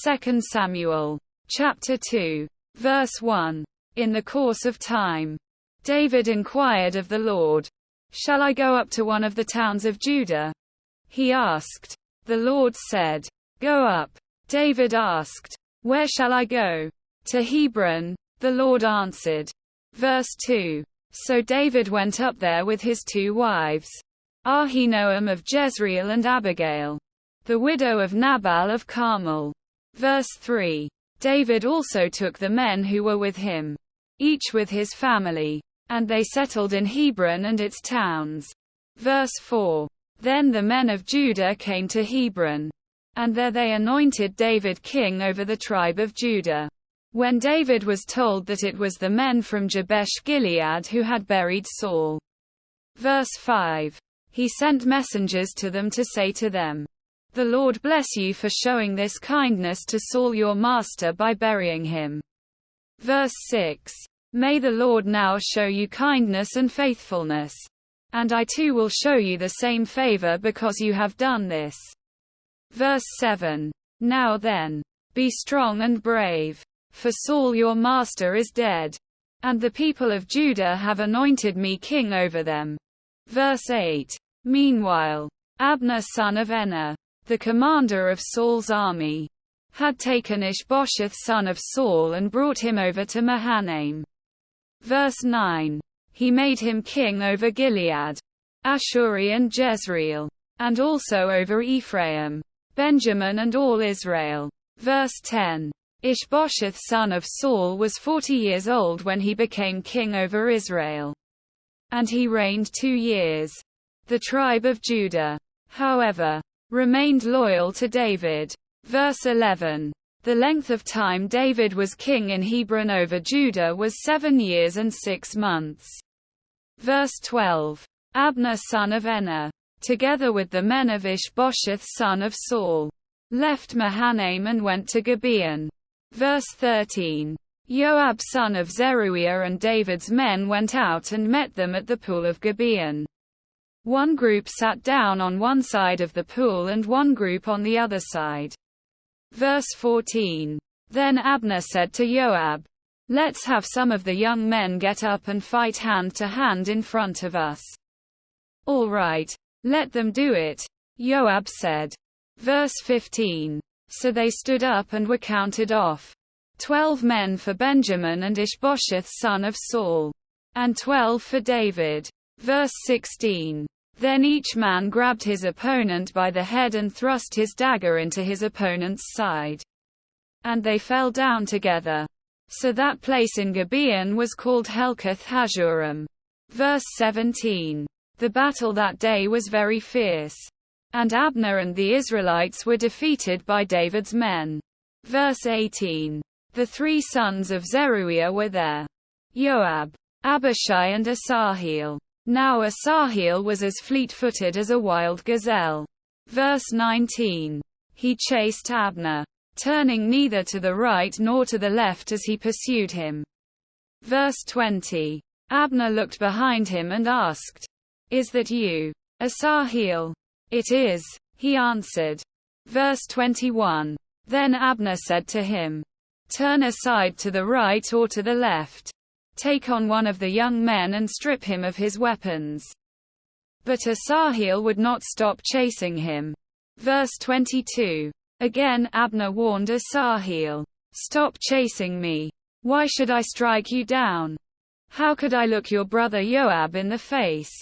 2 Samuel. Chapter 2. Verse 1. In the course of time, David inquired of the Lord, "Shall I go up to one of the towns of Judah?" He asked. The Lord said, "Go up." David asked, "Where shall I go?" "To Hebron," the Lord answered. Verse 2. So David went up there with his 2 wives, Ahinoam of Jezreel and Abigail, the widow of Nabal of Carmel. Verse 3. David also took the men who were with him, each with his family, and they settled in Hebron and its towns. Verse 4. Then the men of Judah came to Hebron, and there they anointed David king over the tribe of Judah. When David was told that it was the men from Jabesh-Gilead who had buried Saul. Verse 5. He sent messengers to them to say to them, "The Lord bless you for showing this kindness to Saul your master by burying him." Verse 6. May the Lord now show you kindness and faithfulness. And I too will show you the same favor because you have done this. Verse 7. Now then, be strong and brave, for Saul your master is dead, and the people of Judah have anointed me king over them. Verse 8. Meanwhile, Abner son of Enner, the commander of Saul's army, had taken Ishbosheth son of Saul and brought him over to Mahanaim. Verse 9. He made him king over Gilead, Ashuri and Jezreel, and also over Ephraim, Benjamin and all Israel. Verse 10. Ishbosheth son of Saul was 40 years old when he became king over Israel, and he reigned 2 years. The tribe of Judah, however, remained loyal to David. Verse 11. The length of time David was king in Hebron over Judah was 7 years and 6 months. Verse 12. Abner son of Enner, together with the men of Ishbosheth son of Saul, left Mahanaim and went to Gibeon. Verse 13. Joab son of Zeruiah and David's men went out and met them at the pool of Gibeon. One group sat down on one side of the pool and one group on the other side. Verse 14. Then Abner said to Joab, "Let's have some of the young men get up and fight hand to hand in front of us." "All right, let them do it," Joab said. Verse 15. So they stood up and were counted off. 12 men for Benjamin and Ishbosheth son of Saul, and 12 for David. Verse 16. Then each man grabbed his opponent by the head and thrust his dagger into his opponent's side, and they fell down together. So that place in Gibeon was called Helkath Hazurim. Verse 17. The battle that day was very fierce, and Abner and the Israelites were defeated by David's men. Verse 18. The 3 sons of Zeruiah were there, Joab, Abishai and Asahel. Now Asahel was as fleet-footed as a wild gazelle. Verse 19. He chased Abner, turning neither to the right nor to the left as he pursued him. Verse 20. Abner looked behind him and asked, "Is that you, Asahel?" "It is," he answered. Verse 21. Then Abner said to him, "Turn aside to the right or to the left. Take on one of the young men and strip him of his weapons." But Asahel would not stop chasing him. Verse 22. Again Abner warned Asahel, "Stop chasing me. Why should I strike you down? How could I look your brother Joab in the face?"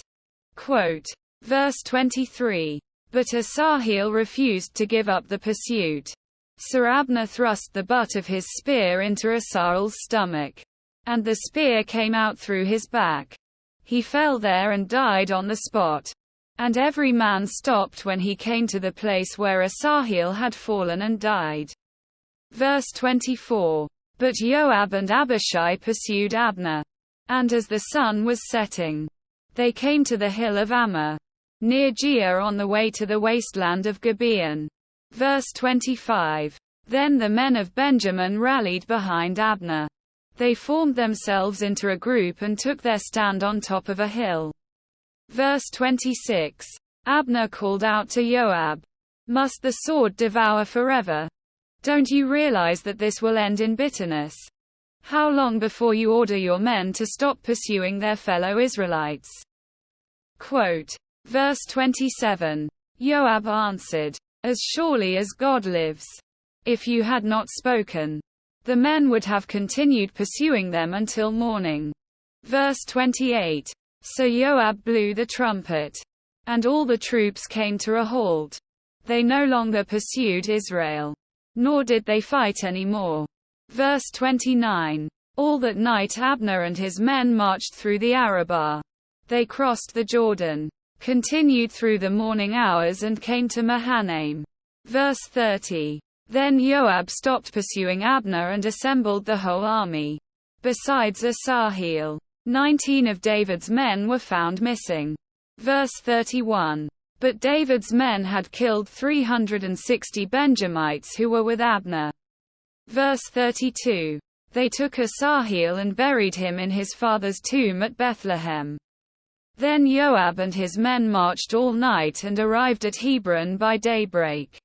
Quote. Verse 23. But Asahel refused to give up the pursuit. So Abner thrust the butt of his spear into Asahel's stomach, and the spear came out through his back. He fell there and died on the spot. And every man stopped when he came to the place where Asahel had fallen and died. Verse 24. But Joab and Abishai pursued Abner, and as the sun was setting, they came to the hill of Ammah, near Gia on the way to the wasteland of Gibeon. Verse 25. Then the men of Benjamin rallied behind Abner. They formed themselves into a group and took their stand on top of a hill. Verse 26. Abner called out to Joab, "Must the sword devour forever? Don't you realize that this will end in bitterness? How long before you order your men to stop pursuing their fellow Israelites? Quote, verse 27. Joab answered, as surely as God lives, if you had not spoken, the men would have continued pursuing them until morning. Verse 28. So Joab blew the trumpet, and all the troops came to a halt. They no longer pursued Israel, nor did they fight any more. Verse 29. All that night Abner and his men marched through the Arabah. They crossed the Jordan, continued through the morning hours and came to Mahanaim. Verse 30. Then Joab stopped pursuing Abner and assembled the whole army. Besides Asahel, 19 of David's men were found missing. Verse 31. But David's men had killed 360 Benjamites who were with Abner. Verse 32. They took Asahel and buried him in his father's tomb at Bethlehem. Then Joab and his men marched all night and arrived at Hebron by daybreak.